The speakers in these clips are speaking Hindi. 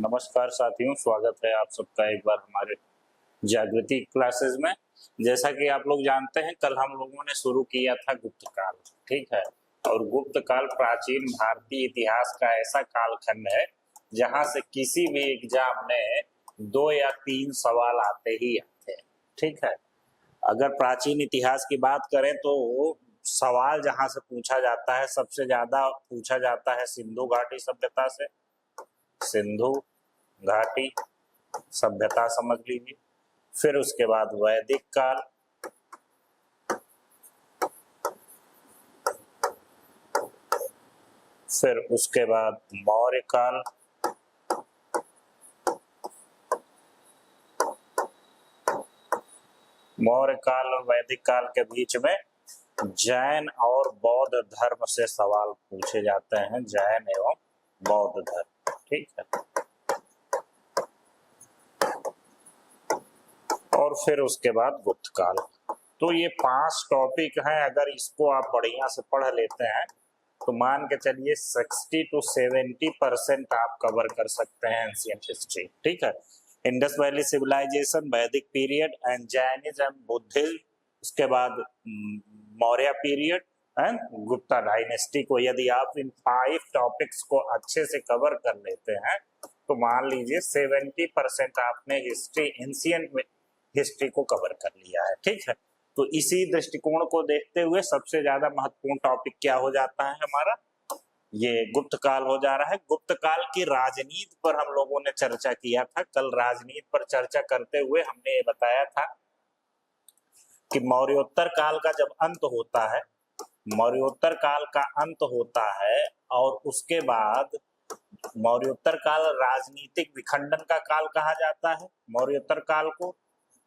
नमस्कार साथियों, स्वागत है आप सबका एक बार हमारे जागृति क्लासेस में। जैसा कि आप लोग जानते हैं, कल हम लोगों ने शुरू किया था गुप्त काल, ठीक है। और गुप्त काल प्राचीन भारतीय इतिहास का ऐसा कालखंड है जहां से किसी भी एग्जाम में 2 या 3 सवाल आते ही आते हैं, ठीक है। अगर प्राचीन इतिहास की बात करें तो सवाल जहां से पूछा जाता है, सबसे ज्यादा पूछा जाता है सिंधु घाटी सभ्यता से। सिंधु घाटी सभ्यता समझ लीजिए। फिर उसके बाद वैदिक काल, फिर उसके बाद मौर्य काल, मौर्य काल और वैदिक काल के बीच में जैन और बौद्ध धर्म से सवाल पूछे जाते हैं, जैन एवं बौद्ध धर्म, ठीक है। और फिर उसके बाद गुप्त काल। तो ये 5 टॉपिक हैं। अगर इसको आप बढ़िया से पढ़ लेते हैं तो मान के चलिए 60 to 70% आप कवर कर सकते हैं एंशिएंट हिस्ट्री, ठीक है। इंडस वैली सिविलाइजेशन, वैदिक पीरियड एंड जैनिज्म, बुद्धिज्म, उसके बाद Maurya period and Gupta dynasty को यदि आप इन 5 टॉपिक्स को अच्छे से कवर कर लेते हैं तो मान लीजिए 70% आपने हिस्ट्री, एंशिएंट हिस्ट्री को कवर कर लिया है, ठीक है। तो इसी दृष्टिकोण को देखते हुए सबसे ज्यादा महत्वपूर्ण टॉपिक क्या हो जाता है हमारा, ये गुप्त काल हो जा रहा है। गुप्त काल की राजनीति पर हम लोगों ने चर्चा किया था। कल राजनीति पर चर्चा करते हुए हमने ये बताया था कि मौर्योत्तर काल का जब अंत होता है, मौर्योत्तर काल का अंत होता है और उसके बाद मौर्योत्तर काल राजनीतिक विखंडन का काल कहा जाता है। मौर्योत्तर काल को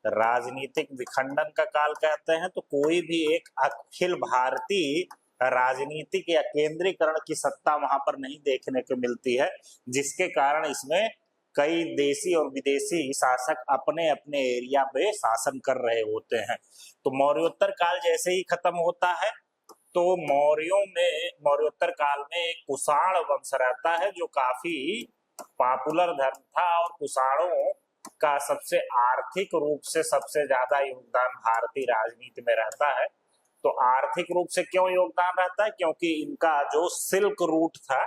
राजनीतिक विखंडन का काल कहते हैं। तो कोई भी एक अखिल भारतीय राजनीतिक या केंद्रीकरण की सत्ता वहां पर नहीं देखने को मिलती है, जिसके कारण इसमें कई देशी और विदेशी शासक अपने अपने एरिया पे शासन कर रहे होते हैं। तो मौर्योत्तर काल जैसे ही खत्म होता है तो मौर्योत्तर काल में एक कुषाण वंश रहता है जो काफी पॉपुलर धर्म था। और कुषाणों का सबसे आर्थिक रूप से सबसे ज्यादा योगदान भारतीय राजनीति में रहता है। तो आर्थिक रूप से क्यों योगदान रहता है? क्योंकि इनका जो सिल्क रूट था,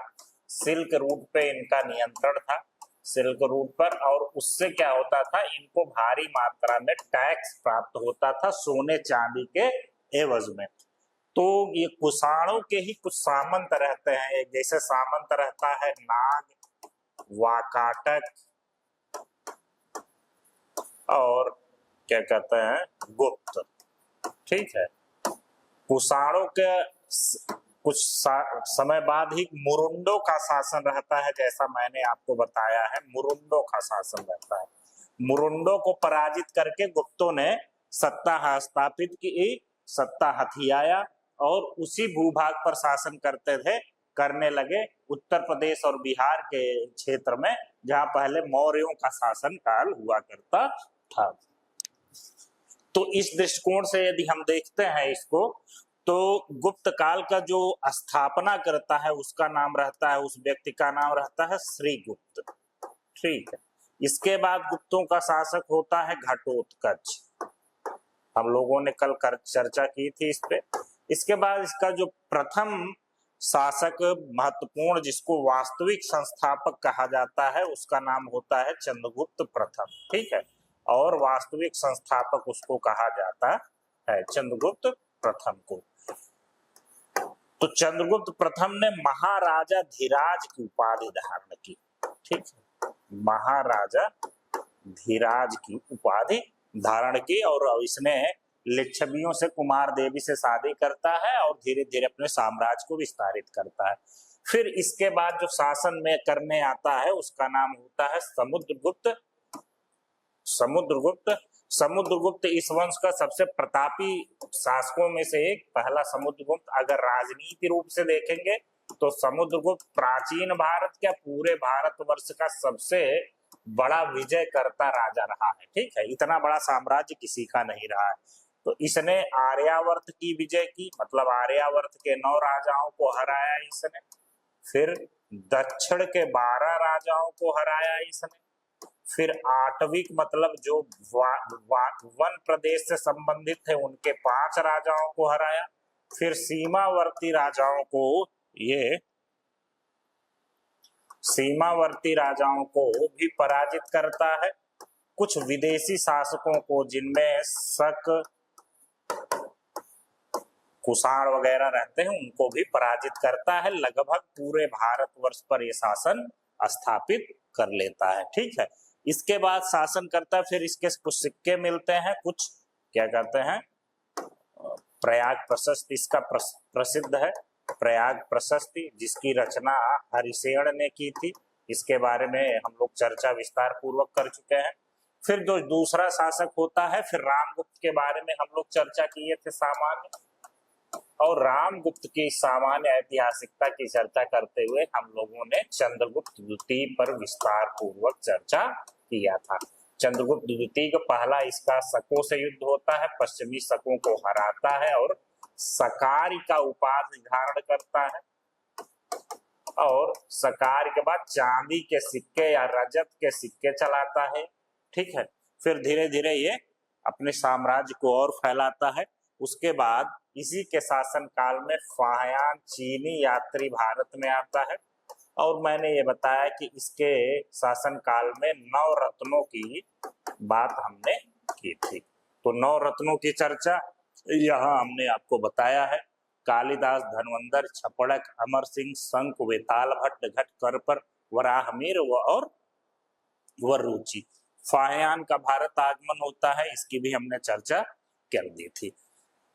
सिल्क रूट पे इनका नियंत्रण था, सिल्क रूट पर। और उससे क्या होता था, इनको भारी मात्रा में टैक्स प्राप्त होता था सोने चांदी के एवज में। तो ये कुषाणों के ही कुछ सामंत रहते हैं। जैसे सामंत रहता है नाग, वाकाटक और क्या कहते हैं गुप्त, ठीक है। कुषाणों के कुछ समय बाद ही मुरुंडो का शासन रहता है। जैसा मैंने आपको बताया है, मुरुंडो का शासन रहता है। मुरुंडो को पराजित करके गुप्तों ने सत्ता स्थापित की, सत्ता हथियाया और उसी भूभाग पर शासन करने लगे, उत्तर प्रदेश और बिहार के क्षेत्र में, जहां पहले मौर्यों का शासन काल हुआ करता था। तो इस दृष्टिकोण से यदि हम देखते हैं इसको, तो गुप्त काल का जो स्थापना करता है उसका नाम रहता है, उस व्यक्ति का नाम रहता है श्रीगुप्त, ठीक है। इसके बाद गुप्तों का शासक होता है घटोत्कच, हम लोगों ने कल चर्चा की थी इस पे। इसके बाद इसका जो प्रथम शासक महत्वपूर्ण, जिसको वास्तविक संस्थापक कहा जाता है, उसका नाम होता है चंद्रगुप्त प्रथम, ठीक है। और वास्तविक संस्थापक उसको कहा जाता है चंद्रगुप्त प्रथम को। तो चंद्रगुप्त प्रथम ने महाराजा धीराज की उपाधि धारण की, ठीक है। महाराजा धीराज की उपाधि धारण की और इसने लिच्छवियों से, कुमार देवी से शादी करता है और धीरे धीरे अपने साम्राज्य को विस्तारित करता है। फिर इसके बाद जो शासन में करने आता है उसका नाम होता है समुद्रगुप्त। समुद्रगुप्त इस वंश का सबसे प्रतापी शासकों में से एक, पहला समुद्रगुप्त। अगर राजनीति रूप से देखेंगे तो समुद्रगुप्त प्राचीन भारत क्या पूरे भारतवर्ष का सबसे बड़ा विजय करता राजा रहा है, ठीक है। इतना बड़ा साम्राज्य किसी का नहीं रहा है। तो इसने आर्यावर्त की विजय की, मतलब आर्यावर्त के 9 राजाओं को हराया इसने। फिर दक्षिण के 12 राजाओं को हराया इसने। फिर आटविक मतलब जो वन प्रदेश से संबंधित थे उनके 5 राजाओं को हराया। फिर सीमावर्ती राजाओं को भी पराजित करता है। कुछ विदेशी शासकों को जिनमें शक कुषाण वगैरह रहते हैं उनको भी पराजित करता है। लगभग पूरे भारतवर्ष पर यह शासन स्थापित कर लेता है। ठीक है, इसके बाद शासन करता है। फिर इसके कुछ सिक्के मिलते हैं, कुछ क्या कहते हैं प्रयाग प्रशस्ति इसका प्रसिद्ध है। प्रयाग प्रशस्ति जिसकी रचना हरिसेन ने की थी, इसके बारे में हम लोग चर्चा विस्तार पूर्वक कर चुके हैं। फिर जो दूसरा शासक होता है, फिर रामगुप्त के बारे में हम लोग चर्चा किए थे सामान्य, और रामगुप्त की सामान्य ऐतिहासिकता की चर्चा करते हुए हम लोगों ने चंद्रगुप्त द्वितीय पर विस्तार पूर्वक चर्चा किया था। चंद्रगुप्त द्वितीय का पहला इसका शकों से युद्ध होता है, पश्चिमी शकों को हराता है और सकारी का उपाधि धारण करता है, और सकार के बाद चांदी के सिक्के या रजत के सिक्के चलाता है। ठीक है, फिर धीरे धीरे ये अपने साम्राज्य को और फैलाता है। उसके बाद इसी के शासन काल में फाह्यान चीनी यात्री भारत में आता है, और मैंने ये बताया कि इसके शासन काल में 9 रत्नों की बात हमने की थी। तो 9 रत्नों की चर्चा यहाँ हमने आपको बताया है। कालिदास, धनवंतर, छपड़क, अमर सिंह, शंख, वेताल भट्ट, घट, करपर, वराहमिहिर और वरुचि। फाह्यान का भारत आगमन होता है, इसकी भी हमने चर्चा कर दी थी।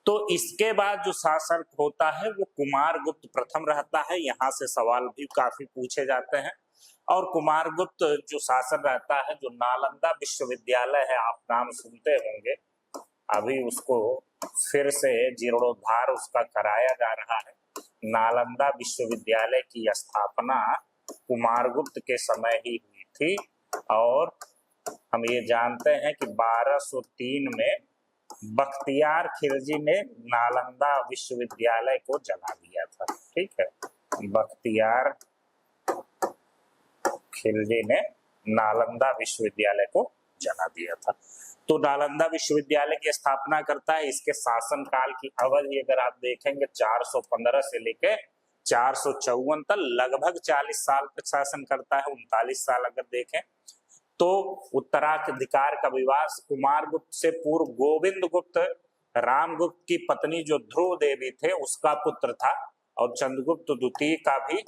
तो इसके बाद जो शासक होता है वो कुमारगुप्त प्रथम रहता है। यहाँ से सवाल भी काफी पूछे जाते हैं। और कुमारगुप्त जो शासन रहता है, जो नालंदा विश्वविद्यालय है, आप नाम सुनते होंगे, अभी उसको फिर से जीर्णोद्धार उसका कराया जा रहा है। नालंदा विश्वविद्यालय की स्थापना कुमारगुप्त के समय ही हुई थी, और हम ये जानते हैं कि 1203 में बख्तियार खिलजी ने नालंदा विश्वविद्यालय को जला दिया था। ठीक है, बख्तियार खिलजी ने नालंदा विश्वविद्यालय को जला दिया था। तो नालंदा विश्वविद्यालय की स्थापना करता है। इसके शासन काल की अवधि अगर आप देखेंगे 415 से लेके 454 तक, लगभग 40 साल तक शासन करता है। 39 साल अगर देखें तो उत्तराधिकार का विवाद कुमारगुप्त से पूर्व गोविंद गुप्त, रामगुप्त की पत्नी जो ध्रुव देवी थे उसका पुत्र था, और चंद्रगुप्त द्वितीय का भी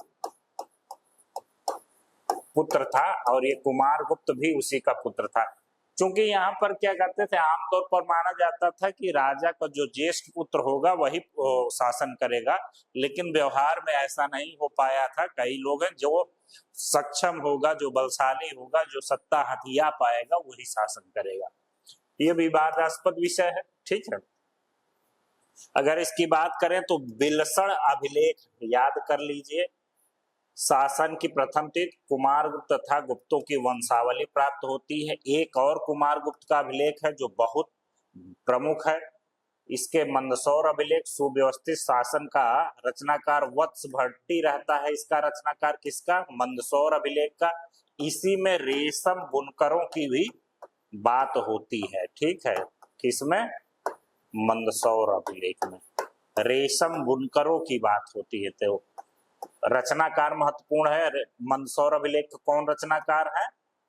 पुत्र था, और ये कुमारगुप्त भी उसी का पुत्र था। क्योंकि यहाँ पर क्या कहते थे, आमतौर पर माना जाता था कि राजा का जो ज्येष्ठ पुत्र होगा वही शासन करेगा, लेकिन व्यवहार में ऐसा नहीं हो पाया था। कई लोग हैं जो सक्षम होगा, जो बलशाली होगा, जो सत्ता हथिया पाएगा वही शासन करेगा। ये विवादास्पद विषय है। ठीक है, अगर इसकी बात करें तो बिलसण अभिलेख याद कर लीजिए। शासन की प्रथम तिथि कुमारगुप्त तथा गुप्तों की वंशावली प्राप्त होती है। एक और कुमारगुप्त का अभिलेख है जो बहुत प्रमुख है, इसके मंदसौर अभिलेख। सुव्यवस्थित शासन का रचनाकार वत्स भट्टी रहता है। इसका रचनाकार किसका? मंदसौर अभिलेख का। इसी में रेशम बुनकरों की भी बात होती है। ठीक है, किसमें? मंदसौर अभिलेख में रेशम बुनकरों की बात होती है। तो रचनाकार महत्वपूर्ण है। मंदसौर अभिलेख का कौन रचनाकार है?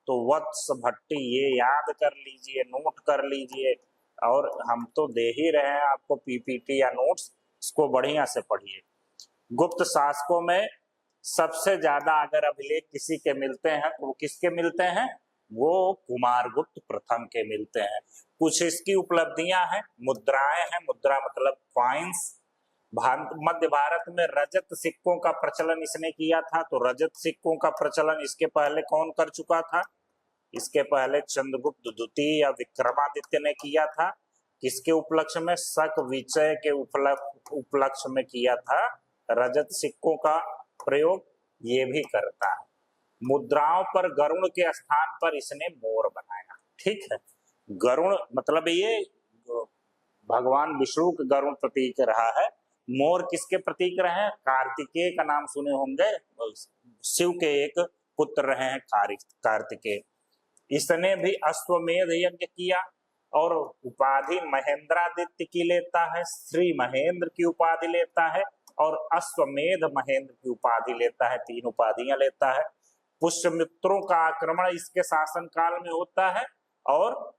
तो वत्स भट्टी। ये याद कर लीजिए, नोट कर लीजिए, और हम तो दे ही रहे हैं आपको पीपीटी या नोट्स, इसको बढ़िया से पढ़िए। गुप्त शासकों में सबसे ज्यादा अगर अभिलेख किसी के मिलते हैं तो वो किसके मिलते हैं? वो कुमारगुप्त प्रथम के मिलते हैं। कुछ इसकी उपलब्धियां हैं, मुद्राएं हैं। मुद्रा मतलब कॉइन्स। मध्य भारत में रजत सिक्कों का प्रचलन इसने किया था। तो रजत सिक्कों का प्रचलन इसके पहले कौन कर चुका था? इसके पहले चंद्रगुप्त द्वितीय या विक्रमादित्य ने किया था। किसके उपलक्ष्य में? शक विजय के उपलक्ष्य में किया था। रजत सिक्कों का प्रयोग ये भी करता है। मुद्राओं पर गरुड़ के स्थान पर इसने मोर बनाया। ठीक है, गरुड़ मतलब ये भगवान विष्णु का गरुड़ प्रतीक रहा है। मोर किसके प्रतीक रहे हैं? कार्तिकेय का नाम सुने होंगे, शिव के एक पुत्र रहे हैं कार्तिकेय। इसने भी अश्वमेध यज्ञ किया और उपाधि महेंद्रादित्य की लेता है, श्री महेंद्र की उपाधि लेता है और अश्वमेध महेंद्र की उपाधि लेता है, 3 उपाधियां लेता है। पुष्यमित्रों का आक्रमण इसके शासन काल में होता है और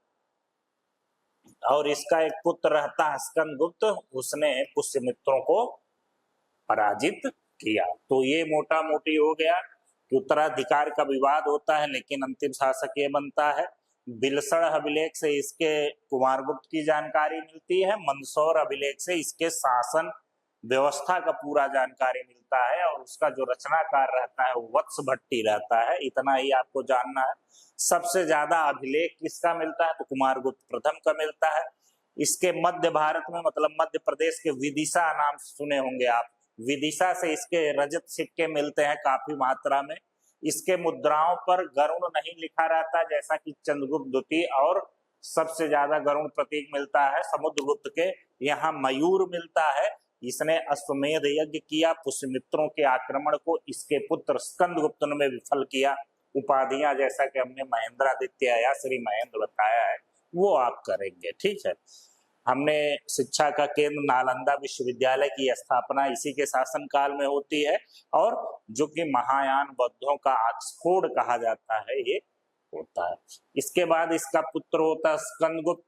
इसका एक पुत्र रहता है स्कंदगुप्त, उसने पुष्यमित्रों को पराजित किया। तो ये मोटा मोटी हो गया कि उत्तराधिकार का विवाद होता है लेकिन अंतिम शासक ये बनता है। बिलसड़ अभिलेख से इसके कुमारगुप्त की जानकारी मिलती है, मंदसौर अभिलेख से इसके शासन व्यवस्था का पूरा जानकारी मिलता है और उसका जो रचनाकार रहता है वो वत्स भट्टी रहता है। इतना ही आपको जानना है। सबसे ज्यादा अभिलेख किसका मिलता है तो कुमारगुप्त प्रथम का मिलता है। इसके मध्य भारत में मतलब मध्य प्रदेश के विदिशा नाम सुने होंगे आप, विदिशा से इसके रजत सिक्के मिलते हैं काफी मात्रा में। इसके मुद्राओं पर गरुड़ नहीं लिखा रहता जैसा कि चंद्रगुप्त द्वितीय, और सबसे ज्यादा गरुड़ प्रतीक मिलता है समुद्रगुप्त के, यहाँ मयूर मिलता है। इसने अश्वमेध यज्ञ किया, पुष्यमित्रों के आक्रमण को इसके पुत्र स्कंदगुप्त ने विफल किया। उपाधियां जैसा कि हमने महेंद्रादित्य या श्री महेंद्र बताया है वो आप करेंगे, ठीक है। हमने शिक्षा का केंद्र नालंदा विश्वविद्यालय की स्थापना इसी के शासन काल में होती है और जो कि महायान बौद्धों का ऑक्सफोर्ड कहा जाता है ये होता है। इसके बाद इसका पुत्र होता है स्कंदगुप्त,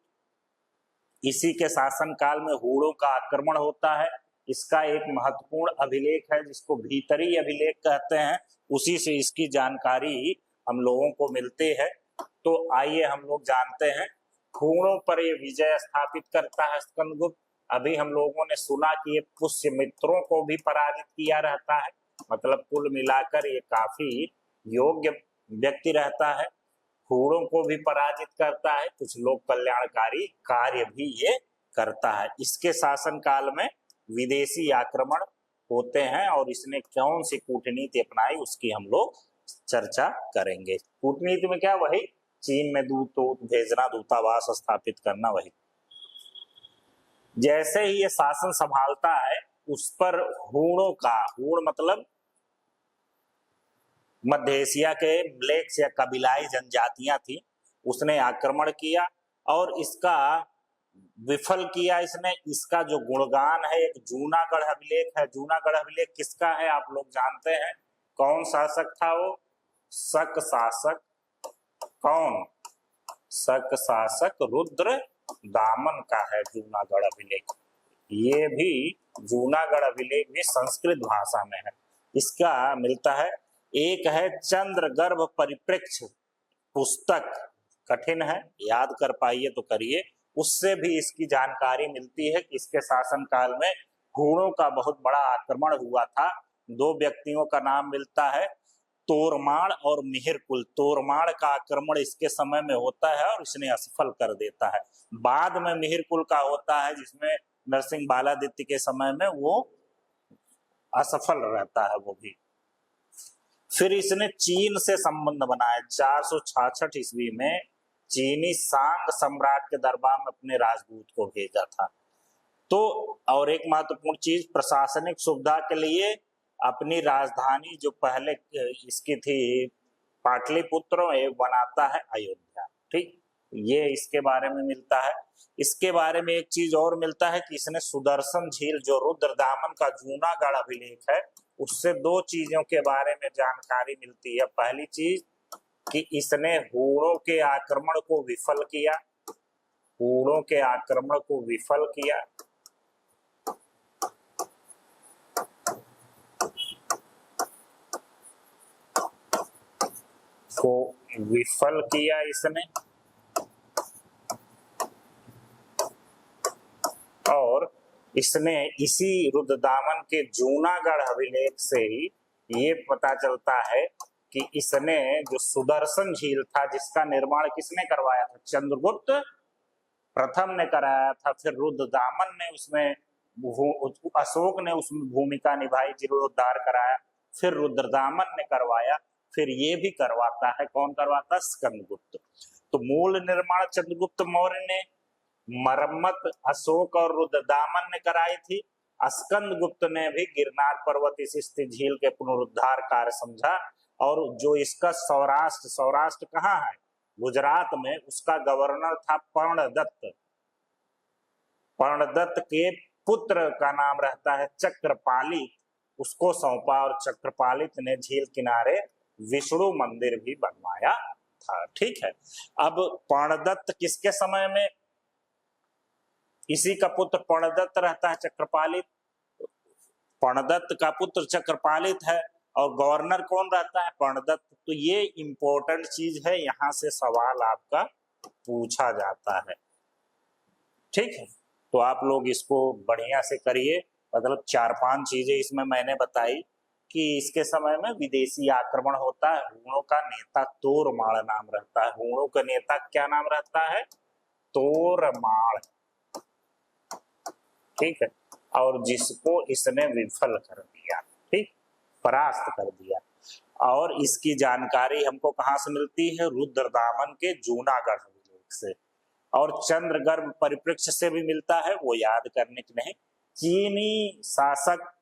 इसी के शासन काल में हूणों का आक्रमण होता है। इसका एक महत्वपूर्ण अभिलेख है जिसको भीतरी अभिलेख कहते हैं, उसी से इसकी जानकारी हम लोगों को मिलती है। तो आइए हम लोग जानते हैं। हूणों पर ये विजय स्थापित करता है स्कंदगुप्त। अभी हम लोगों ने सुना कि ये पुष्यमित्रों को भी पराजित किया रहता है, मतलब कुल मिलाकर ये काफी योग्य व्यक्ति रहता है। हूणों को भी पराजित करता है, कुछ लोक कल्याणकारी कार्य भी ये करता है। इसके शासन काल में विदेशी आक्रमण होते हैं और इसने कौन सी कूटनीति अपनाई उसकी हम लोग चर्चा करेंगे। कूटनीति में क्या, वही चीन में दूत भेजना, दूतावास स्थापित करना, वही। जैसे ही ये शासन संभालता है उस पर हूणों का, हूण मतलब मध्य एशिया के ब्लैक्स या कबीलाई जनजातियां थी, उसने आक्रमण किया और इसका विफल किया इसने। इसका जो गुणगान है एक जूनागढ़ अभिलेख है। जूनागढ़ अभिलेख किसका है आप लोग जानते हैं, कौन शासक था वो, शक शासक, कौन, शक शासक रुद्र दामन का है जूनागढ़ अभिलेख। ये भी जूनागढ़ अभिलेख भी संस्कृत भाषा में है। इसका मिलता है, एक है चंद्रगर्भ परिप्रेक्ष्य पुस्तक, कठिन है, याद कर पाइए तो करिए, उससे भी इसकी जानकारी मिलती है कि इसके शासन काल में हूणों का बहुत बड़ा आक्रमण हुआ था। 2 व्यक्तियों का नाम मिलता है, तोरमाण और मिहिरकुल। तोरमाण का आक्रमण इसके समय में होता है और इसने असफल कर देता है। बाद में मिहिरकुल का होता है जिसमें नरसिंह बालादित्य के समय में वो असफल रहता है वो भी। फिर इसने चीन से संबंध बनाया। 466 ईस्वी में चीनी सांग सम्राट के दरबार में अपने राजदूत को भेजा था। तो और एक महत्वपूर्ण चीज, प्रशासनिक सुविधा के लिए अपनी राजधानी जो पहले इसकी थी पाटलिपुत्र बनाता है अयोध्या, ठीक। ये इसके बारे में मिलता है। इसके बारे में एक चीज और मिलता है कि इसने सुदर्शन झील जो रुद्रदामन का जूनागढ़ अभिलेख है उससे 2 चीजों के बारे में जानकारी मिलती है। पहली चीज कि इसने हूणों के आक्रमण को विफल किया, हूणों के आक्रमण को विफल किया, को विफल किया इसने, और इसने इसी रुद्रदामन के जूनागढ़ अभिलेख से ही ये पता चलता है कि इसने जो सुदर्शन झील था जिसका निर्माण किसने करवाया था, चंद्रगुप्त प्रथम ने कराया था। फिर रुद्रदामन ने उसमें, अशोक ने उसमें भूमिका निभाई, जीर्णोद्धार कराया। फिर रुद्रदामन ने करवाया, फिर ये भी करवाता है, कौन करवाता, स्कंदगुप्त। तो मूल निर्माण चंद्रगुप्त मौर्य ने, मरम्मत अशोक और रुद्रदामन ने कराई थी स्कंदगुप्त ने भी गिरनार पर्वत स्थित झील के पुनरुद्धार कार्य समझा, और जो इसका सौराष्ट्र कहाँ है, गुजरात में, उसका गवर्नर था पर्णदत्त। पर्णदत्त के पुत्र का नाम रहता है चक्रपालित, उसको सौंपा, और चक्रपालित ने झील किनारे विष्णु मंदिर भी बनवाया था। ठीक है, अब पर्णदत्त किसके समय में, इसी का पुत्र पर्णदत्त रहता है, चक्रपालित। पर्णदत्त का पुत्र चक्रपालित है और गवर्नर कौन रहता है, पर्णदत्त। तो ये इंपॉर्टेंट चीज है, यहां से सवाल आपका पूछा जाता है। ठीक है, तो आप लोग इसको बढ़िया से करिए। मतलब 4-5 चीजें इसमें मैंने बताई कि इसके समय में विदेशी आक्रमण होता है। हूणों का नेता तोरमाड़ नाम रहता है। हूणों का नेता क्या नाम रहता है, तोरमाड़। ठीक है, और जिसको इसने विफल कर दिया, ठीक, परास्त कर दिया। और इसकी जानकारी हमको कहाँ से मिलती है, रुद्रदामन के जूनागढ़ अभिलेख से, और चंद्रगर्भ परिप्रेक्ष्य से भी मिलता है, वो याद करने की नहीं। चीनी शासक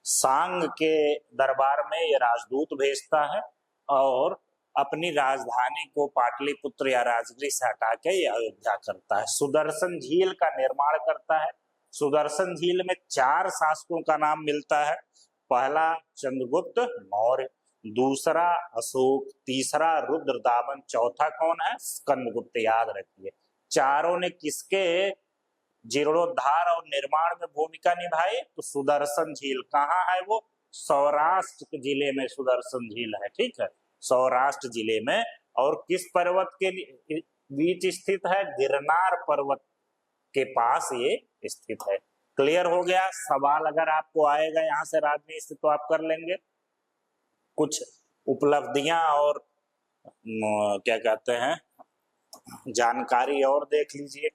सांग के दरबार में ये राजदूत भेजता है और अपनी राजधानी को पाटलिपुत्र या राजगृह से हटा के ये अयोध्या करता है। सुदर्शन झील का निर्माण करता है। सुदर्शन झील में 4 शासकों का नाम मिलता है। पहला चंद्रगुप्त मौर्य, दूसरा अशोक, तीसरा रुद्रदामन, चौथा कौन है, स्कंदगुप्त। याद रखिए, चारों ने किसके जीर्णोद्धार और निर्माण में भूमिका निभाई, तो सुदर्शन झील कहाँ है, वो सौराष्ट्र जिले में सुदर्शन झील है। ठीक है, सौराष्ट्र जिले में, और किस पर्वत के बीच स्थित है, गिरनार पर्वत के पास ये स्थित है। क्लियर हो गया। सवाल अगर आपको आएगा यहाँ से राजनीति से तो आप कर लेंगे। कुछ उपलब्धियां और क्या कहते हैं जानकारी और देख लीजिए।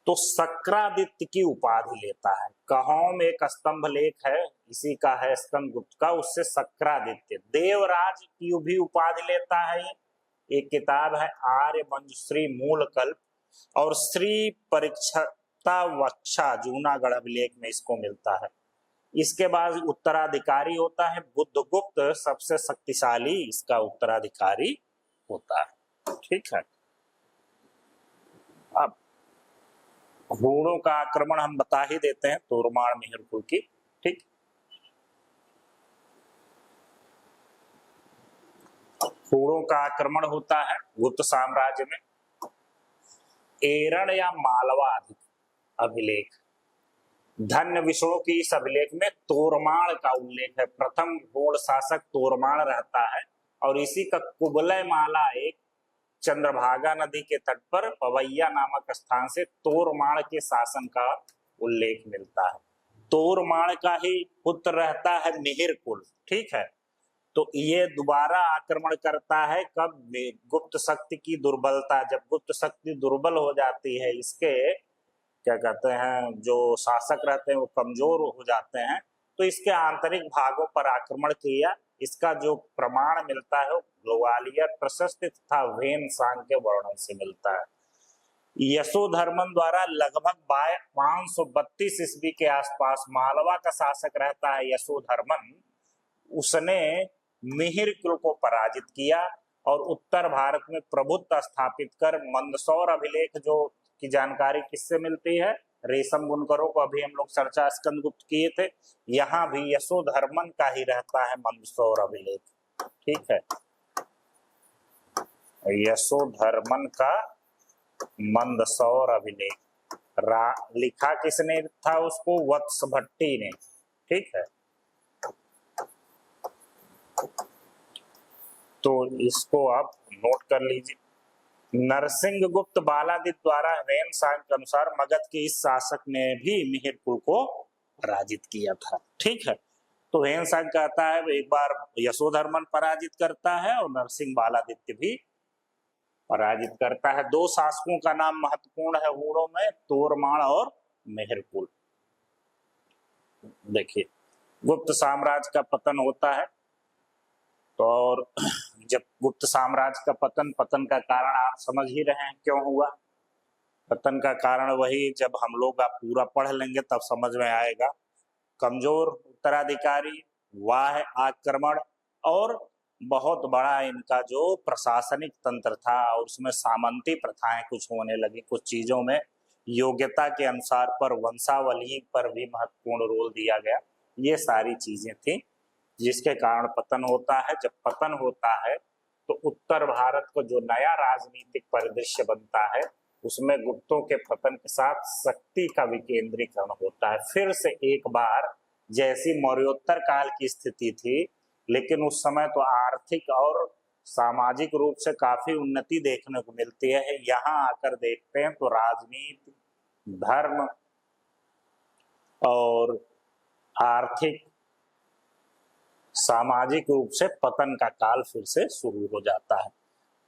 तो शक्रादित्य की उपाधि लेता है। कहोम एक स्तंभ लेख है, इसी का है स्कंदगुप्त का, उससे शक्रादित्य। देवराज की भी उपाधि लेता है। एक किताब है आर्य मंजुश्री मूल कल्प, और श्री परीक्षता वक्षा जूनागढ़ अभिलेख में इसको मिलता है। इसके बाद उत्तराधिकारी होता है बुद्धगुप्त, सबसे शक्तिशाली इसका उत्तराधिकारी होता है। ठीक है, अब हूणों का आक्रमण हम बता ही देते हैं, तोरमाड़ मेहरपुर की। ठीक, हूणों का आक्रमण होता है गुप्त साम्राज्य में। एरण या मालवा अभिलेख, धन्य विष्णु की इस अभिलेख में तोरमाड़ का उल्लेख है। प्रथम गौड़ शासक तोरमाड़ रहता है, और इसी का कुबलय माला एक चंद्रभागा नदी के तट पर पवैया नामक स्थान से तोरमाड़ के शासन का उल्लेख मिलता है। तोरमाड़ का ही पुत्र रहता है मिहिरकुल। ठीक है, तो ये दोबारा आक्रमण करता है कब, गुप्त शक्ति की दुर्बलता, जब गुप्त शक्ति दुर्बल हो जाती है, इसके क्या कहते हैं जो शासक रहते हैं वो कमजोर हो जाते हैं, तो इसके आंतरिक भागों पर आक्रमण किया। इसका जो प्रमाण मिलता है वो ग्वालियर प्रशस्त तथा वेनसांग के वर्णन से मिलता है। यशोधर्मन द्वारा लगभग 532 ईस्वी के आसपास मालवा का शासक रहता है यशोधर्मन, उसने मिहिरकुल को पराजित किया और उत्तर भारत में प्रभुत्व स्थापित कर मंदसौर अभिलेख जो की जानकारी किससे मिलती है, रेशम बुनकरों को अभी हम लोग चर्चा स्कंदगुप्त किए थे, यहाँ भी यशोधर्मन का ही रहता है मंदसौर अभिलेख। ठीक है, यशोधर्मन का मंदसौर अभिलेख लिखा किसने था उसको, वत्स भट्टी ने। ठीक है, तो इसको आप नोट कर लीजिए। नरसिंहगुप्त बालादित्य द्वारा वेनसांग के अनुसार मगध के इस शासक ने भी मिहिरकुल को पराजित किया था। ठीक है, तो वेनसांग कहता है एक बार यशोधर्मन पराजित करता है और नरसिंह बालादित्य भी पराजित करता है। 2 शासकों का नाम महत्वपूर्ण है हूणों में, तोरमाड़ और मिहिरकुल। देखिए, गुप्त साम्राज्य का पतन होता है, तो और जब गुप्त साम्राज्य का पतन का कारण आप समझ ही रहे हैं क्यों हुआ। पतन का कारण वही, जब हम लोग आप पूरा पढ़ लेंगे तब समझ में आएगा। कमजोर उत्तराधिकारी, वाह आक्रमण, और बहुत बड़ा इनका जो प्रशासनिक तंत्र था और उसमें सामंती प्रथाएं कुछ होने लगी, कुछ चीजों में योग्यता के अनुसार पर वंशावली पर भी महत्वपूर्ण रोल दिया गया। ये सारी चीजें थी जिसके कारण पतन होता है। जब पतन होता है तो उत्तर भारत को जो नया राजनीतिक परिदृश्य बनता है उसमें गुप्तों के पतन के साथ शक्ति का विकेंद्रीकरण होता है। फिर से एक बार जैसी मौर्योत्तर काल की स्थिति थी, लेकिन उस समय तो आर्थिक और सामाजिक रूप से काफी उन्नति देखने को मिलती है। यहाँ आकर देखते हैं तो राजनीति, धर्म और आर्थिक सामाजिक रूप से पतन का काल फिर से शुरू हो जाता है।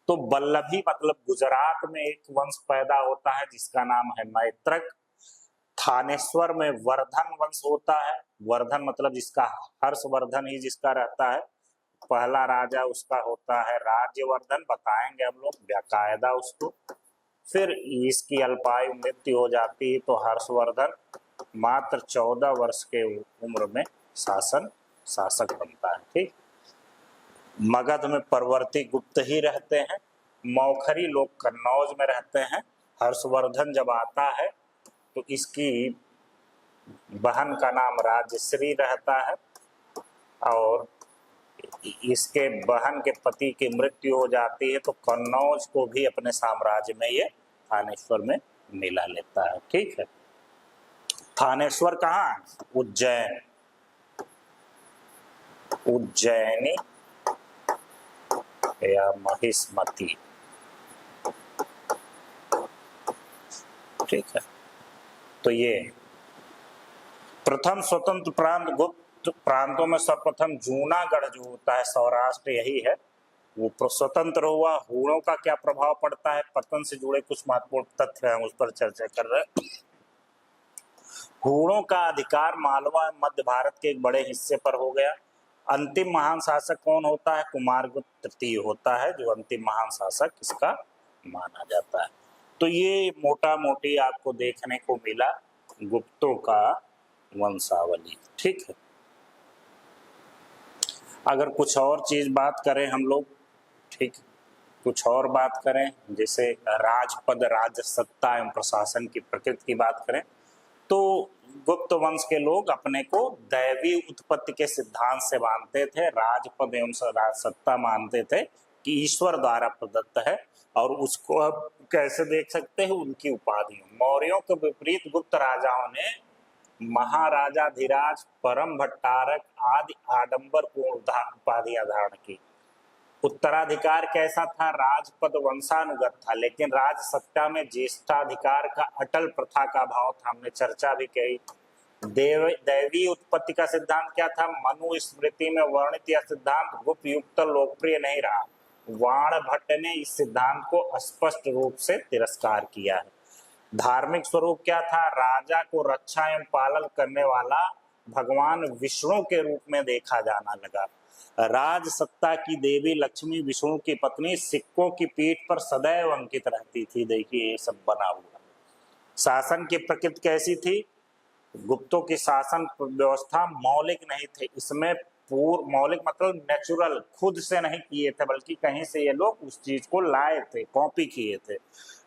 तो वल्लभी मतलब गुजरात में एक वंश पैदा होता है जिसका नाम है मैत्रक। थानेश्वर में वर्धन वंश होता है। वर्धन मतलब जिसका हर्षवर्धन ही जिसका रहता है। पहला राजा उसका होता है राज्यवर्धन, बताएंगे हम लोग बाकायदा उसको। फिर इसकी अल्पायु मृत्यु हो जाती है तो हर्षवर्धन मात्र 14 वर्ष के उम्र में शासक बनता है। ठीक, मगध में परवर्ती गुप्त ही रहते हैं। मौखरी लोग कन्नौज में रहते हैं। हर्षवर्धन जब आता है तो इसकी बहन का नाम राजश्री रहता है और इसके बहन के पति की मृत्यु हो जाती है तो कन्नौज को भी अपने साम्राज्य में ये थानेश्वर में मिला लेता है। ठीक है, थानेश्वर कहाँ? उज्जैनी या महिष्मती। ठीक है, तो ये प्रथम स्वतंत्र प्रांत गुप्त प्रांतों में सर्वप्रथम जूनागढ़ जो होता है सौराष्ट्र यही है, वो स्वतंत्र हुआ। हूणों का क्या प्रभाव पड़ता है, पतन से जुड़े कुछ महत्वपूर्ण तथ्य हैं उस पर चर्चा कर रहे हैं। हूणों का अधिकार मालवा मध्य भारत के एक बड़े हिस्से पर हो गया। अंतिम महान शासक कौन होता है? कुमारगुप्त तृतीय होता है जो अंतिम महान शासक इसका माना जाता है। तो ये मोटा मोटी आपको देखने को मिला गुप्तों का वंशावली। ठीक है, अगर कुछ और चीज बात करें हम लोग, ठीक, कुछ और बात करें जैसे राजपद, राजसत्ता एवं प्रशासन की प्रकृति की बात करें तो गुप्त वंश के लोग अपने को दैवी उत्पत्ति के सिद्धांत से मानते थे। राजपद एवं राजसत्ता मानते थे कि ईश्वर द्वारा प्रदत्त है और उसको अब कैसे देख सकते हैं उनकी उपाधियों। मौर्यों के विपरीत गुप्त राजाओं ने महाराजाधिराज, परम भट्टारक आदि आडंबरपूर्ण उपाधियां धारण की। उत्तराधिकार कैसा था? राजपद वंशानुगत था, लेकिन राजसत्ता में ज्येष्ठाधिकार का अटल प्रथा का भाव था। हमने चर्चा भी की। दैवी उत्पत्ति का सिद्धांत क्या था? मनुस्मृति में वर्णित यह सिद्धांत गुप्त युग लोकप्रिय नहीं रहा। वाणभट्ट ने इस सिद्धांत को स्पष्ट रूप से तिरस्कार किया है। धार्मिक स्वरूप क्या था? राजा को रक्षा एवं पालन करने वाला भगवान विष्णु के रूप में देखा जाना लगा। राज सत्ता की देवी लक्ष्मी विष्णु की पत्नी सिक्कों की पीठ पर सदैव अंकित रहती थी। देखिए ये सब बना हुआ। शासन की प्रकृति कैसी थी? गुप्तों की शासन व्यवस्था मौलिक नहीं थे। इसमें पूर्व मौलिक मतलब नेचुरल, खुद से नहीं किए थे बल्कि कहीं से ये लोग उस चीज को लाए थे, कॉपी किए थे।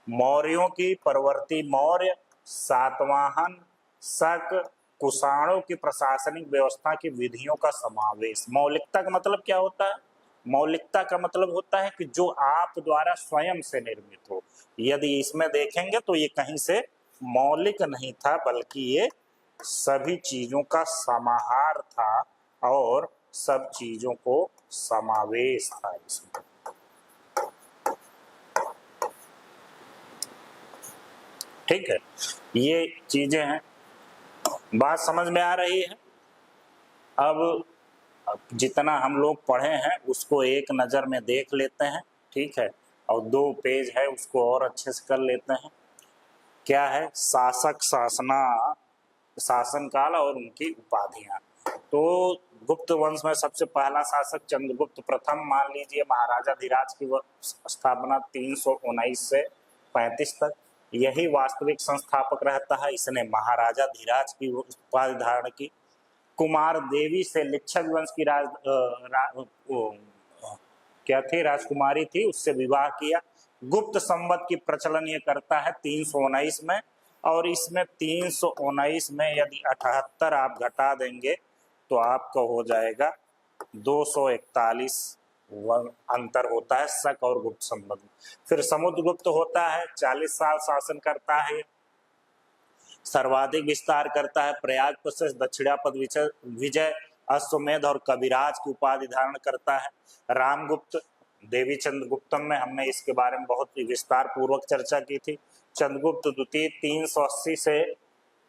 मौर्यों की परवर्ती मौर्य, सातवाहन, शक, कुषाणों की प्रशासनिक व्यवस्था की विधियों का समावेश। मौलिकता का मतलब क्या होता है? मौलिकता का मतलब होता है कि जो आप द्वारा स्वयं से निर्मित हो। यदि इसमें देखेंगे तो ये कहीं से मौलिक नहीं था बल्कि ये सभी चीजों का समाहार था और सब चीजों को समावेश था इसमें। ठीक है, ये चीजें हैं। बात समझ में आ रही है? अब जितना हम लोग पढ़े हैं उसको एक नजर में देख लेते हैं। ठीक है, और 2 पेज है उसको और अच्छे से कर लेते हैं। क्या है? शासक, शासनकाल और उनकी उपाधियां। तो गुप्त वंश में सबसे पहला शासक चंद्रगुप्त प्रथम मान लीजिए। महाराजाधिराज की स्थापना 319 से 35 तक। यही वास्तविक संस्थापक रहता है। इसने महाराजा धीराज की उपाधि धारण की। कुमार देवी से लिच्छवी वंश की क्या थी, राजकुमारी थी, उससे विवाह किया। गुप्त संवत की प्रचलन ये करता है 319 में, और इसमें 319 में यदि 78 आप घटा देंगे तो आपका हो जाएगा 241 अंतर होता है शक और गुप्त संबंध। फिर समुद्रगुप्त होता है, 40 साल शासन करता है, सर्वाधिक विस्तार करता है, प्रयाग प्रशस्त, दक्षिणापद विजय, अश्वमेध और कविराज की उपाधि धारण करता है। रामगुप्त देवी चंद्रगुप्तम में हमने इसके बारे में बहुत ही विस्तार पूर्वक चर्चा की थी। चंद्रगुप्त द्वितीय 380 से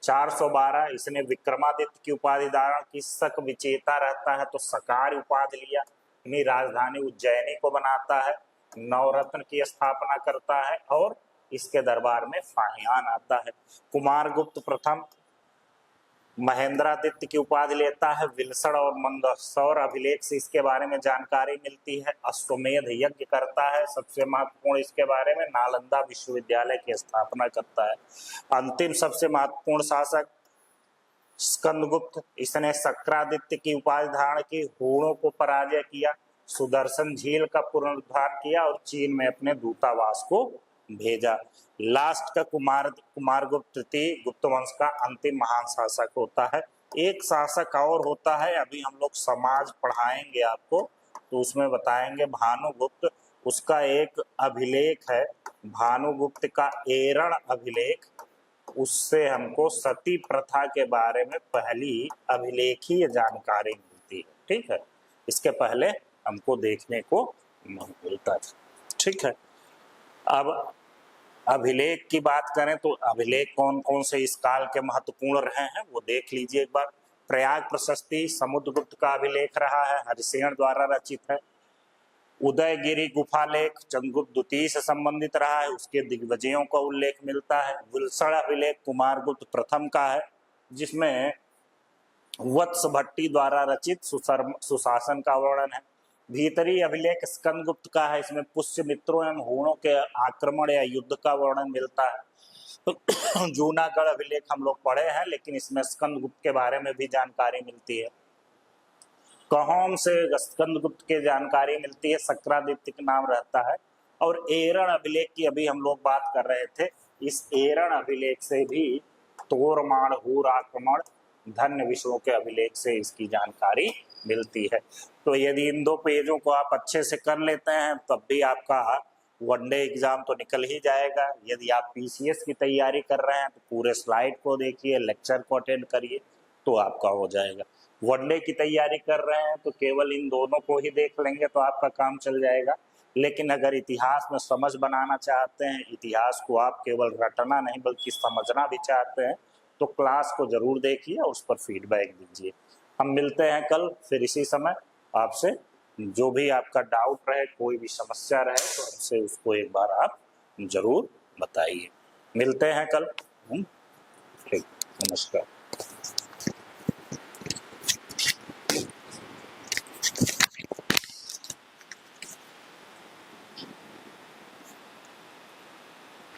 412, इसने विक्रमादित्य की उपाधि धारण की। शक विचेता रहता है तो सकार उपाधि लिया, अपनी राजधानी उज्जैनी को बनाता है, नवरत्न की स्थापना करता है और इसके दरबार में फाहियान आता है। कुमारगुप्त प्रथम महेंद्रादित्य की उपाधि लेता है। विलसण और मंदसौर अभिलेख से इसके बारे में जानकारी मिलती है। अश्वमेध यज्ञ करता है, सबसे महत्वपूर्ण इसके बारे में नालंदा विश्वविद्यालय की स्थापना करता है। अंतिम सबसे महत्वपूर्ण शासक स्कंदगुप्त, इसने शक्रादित्य की उपाधि धारण की, हूणों को पराजय किया, सुदर्शन झील का पुनरुद्धार किया और चीन में अपने दूतावास को भेजा। लास्ट का कुमारगुप्त तृतीय गुप्त वंश का अंतिम महान शासक होता है। एक शासक और होता है, अभी हम लोग समाज पढ़ाएंगे आपको तो उसमें बताएंगे भानुगुप्त। उसका एक अभिलेख है भानुगुप्त का एरण अभिलेख, उससे हमको सती प्रथा के बारे में पहली अभिलेखीय जानकारी मिलती है। ठीक है, इसके पहले हमको देखने को नहीं मिलता था। ठीक है, अब अभिलेख की बात करें तो अभिलेख कौन कौन से इस काल के महत्वपूर्ण रहे हैं वो देख लीजिए एक बार। प्रयाग प्रशस्ति समुद्रगुप्त का अभिलेख रहा है, हरिसेन द्वारा रचित है। उदयगिरी गुफा लेख चंद्रगुप्त द्वितीय से संबंधित रहा है, उसके दिग्विजयों का उल्लेख मिलता है। विलसण अभिलेख कुमारगुप्त प्रथम का है, जिसमें वत्स भट्टी द्वारा रचित सुशासन का वर्णन है। भीतरी अभिलेख स्कंदगुप्त का है, इसमें पुष्य मित्रों एवं हूणों के आक्रमण या युद्ध का वर्णन मिलता है। जूनागढ़ अभिलेख हम लोग पढ़े हैं, लेकिन इसमें स्कंदगुप्त के बारे में भी जानकारी मिलती है। कहोम से स्कंदगुप्त की जानकारी मिलती है, शक्रादित्य का नाम रहता है। और एरण अभिलेख की अभी हम लोग बात कर रहे थे, इस एरण अभिलेख से भी तोरमाण, हूर आक्रमण, धन्य विषयों के अभिलेख से इसकी जानकारी मिलती है। तो यदि इन दो पेजों को आप अच्छे से कर लेते हैं तब भी आपका वनडे एग्जाम तो निकल ही जाएगा। यदि आप पीसीएस की तैयारी कर रहे हैं तो पूरे स्लाइड को देखिए, लेक्चर को अटेंड करिए तो आपका हो जाएगा। वनडे की तैयारी कर रहे हैं तो केवल इन दोनों को ही देख लेंगे तो आपका काम चल जाएगा। लेकिन अगर इतिहास में समझ बनाना चाहते हैं, इतिहास को आप केवल रटना नहीं बल्कि समझना भी चाहते हैं, तो क्लास को जरूर देखिए, उस पर फीडबैक दीजिए। हम मिलते हैं कल फिर इसी समय आपसे। जो भी आपका डाउट रहे, कोई भी समस्या रहे तो हमसे उसको एक बार आप जरूर बताइए। मिलते हैं कल। ठीक, नमस्कार।